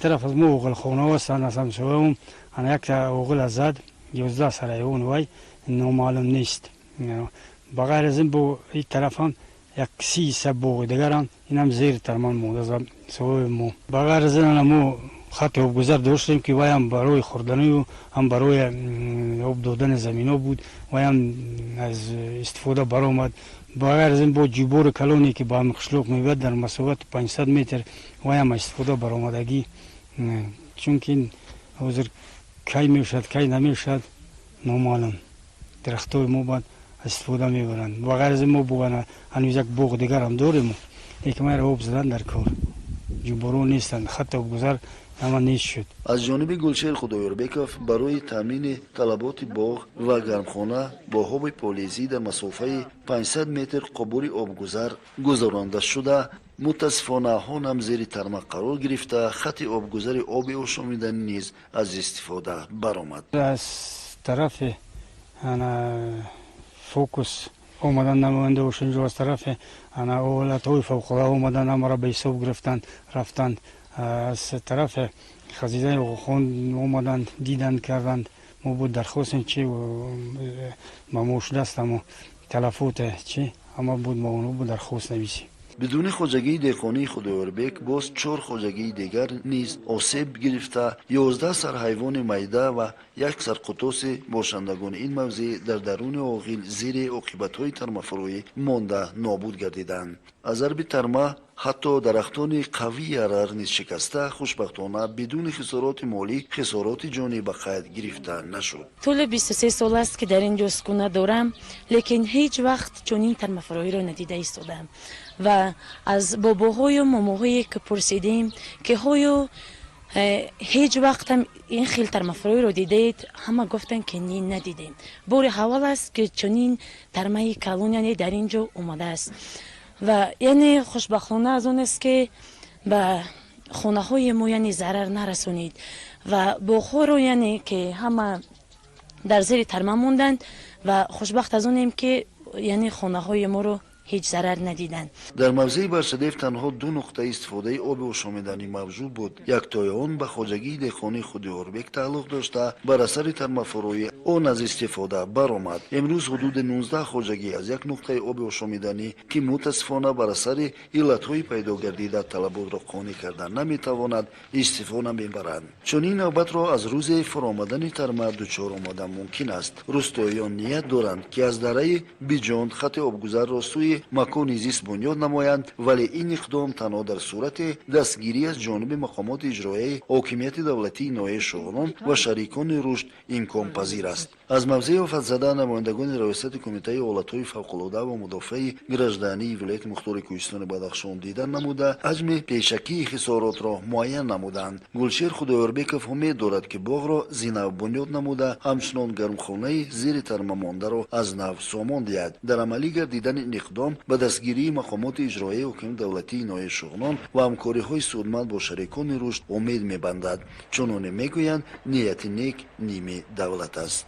طرف از ما اوغل خونه هستند از همسایه‌ام انا یک اوغل زد 11 ساله اون وای نامعلوم نیست. بغیر از این با این طرف هم یک 300 بوق دیگر هم این هم زیر ترمان موده از سوی مو. بغیر از این مو خط آبگذر داشتیم که وای هم برای خوردنی و هم برای آب دادن زمین ها بود وای هم از استفاده برآمد. بغیر از این با جیبور کلونی که با مخشلوق میبود در مسافت 500 متر وای هم استفاده برآمدگی، چون که این حضور کی میشد کی نمیشد نامعلوم. درختای ما باید استفاده میبرند. بغیر از این ما بگن هنوز یک بوق دیگر هم داریم یک مهر آب زدن در کار جیبورو نیستند. خط آبگذر اما نیست شد. از جانب گلشیر خدایوربکов برای تامین طلبات باغ و گرمخانه با آب پالیزی در مسافه 500 متر قبور آبگذر گذرانده شده. متاسفانه آن هم زیر ترمق قرار گرفته خط آبگذر آب آشامیدنی نیز از استفاده برآمد. از طرف فوکس اومدن نماینده و شنجو از طرف اولت‌های فوق‌العاده اومدن ما را به حساب گرفتند رفتند. از طرف خزیده خون اومدند دیدند کردند. ما بود درخواست چی و ماموش دستم تلفات چی اما بود ما اونو بود درخواست نویسی. بدون خواجگی دهقانی خدایوربک باز 4 خواجگی دیگر نیز آسیب گرفته 11 سرحیوان میده و یک سرقطاس باشندگان این موضع در درون عاقل زیر عاقبت‌های ترمه‌فروری مانده نابود گردیدند. از ضرب ترمه حتی درختان قوی ارر نیز شکسته خوشبختانه بدون خسارات مالی خسارات جانی به قید گرفته نشد. طول 23 سال است که در اینجا سکونت دارم، لیکن هیچ وقت چنین ترمه‌فروری را ندیده ایستادم و از باباهای و ماماهایی که پرسیدیم که های هیچ وقت هم این خیل ترمه‌فروری رو دیدید، همه گفتن که نه ندیدیم. بار اول است که چنین ترمه کلون یعنی در اینجا اومده است و یعنی خوشبختانه از اون است که به خانه های ما یعنی ضرر نرسونید و باغ‌ها رو یعنی که همه در زیر ترمه موندند و خوشبخت از اونیم که یعنی خانه های ما رو هیچ ضرر ندیدند. در موضع برصدیف تنها 2 نقطه استفاده آب آشامیدنی موجود بود. یک تای آن به خواجگی دهقانی خدایوربک تعلق داشته بر اثر ترمه‌فروری آن از استفاده برآمد. امروز حدود 19 خواجگی از یک نقطه آب آشامیدنی که متاسفانه بر اثر علت‌های پیدا گردیده طلبات را قانع کرده نمیتواند استفاده میبرند. چنین نوبت را از روز فرآمدن ترمه دچار آمدن ممکن است. روستاییان نیت دارند که از دره بیجان خط آبگذر را سوی مکان زیست بنیاد نمایند، ولی این اقدام تنها در صورت دستگیری از جانب مقامات اجرایی حاکمیت دولتی ناحیه شغلان و شریکان رشد امکان پذیر است. از موضع آفت زده نمایندگان ریاست کمیته حالت‌های فوق‌العاده و مدافع گраждани ولایت مختار کوهستان بدخشان دیدن نموده حجم پیشکی خسارات را معین نمودند. گلشیر خدایوربکов امید دارد که باغ را زینو بنیاد نموده همچنان گرمخانه زیر ترمه مانده را از نو سامان دهد. در عملی گردیدن این اقدام به دستگیری مقامات اجرایی حکومت دولتی ناحیه شغلان و همکاری‌های سودمند با شریکان رشد امید می‌بندد. چنانه میگویند نیت نیک نیم دولت است.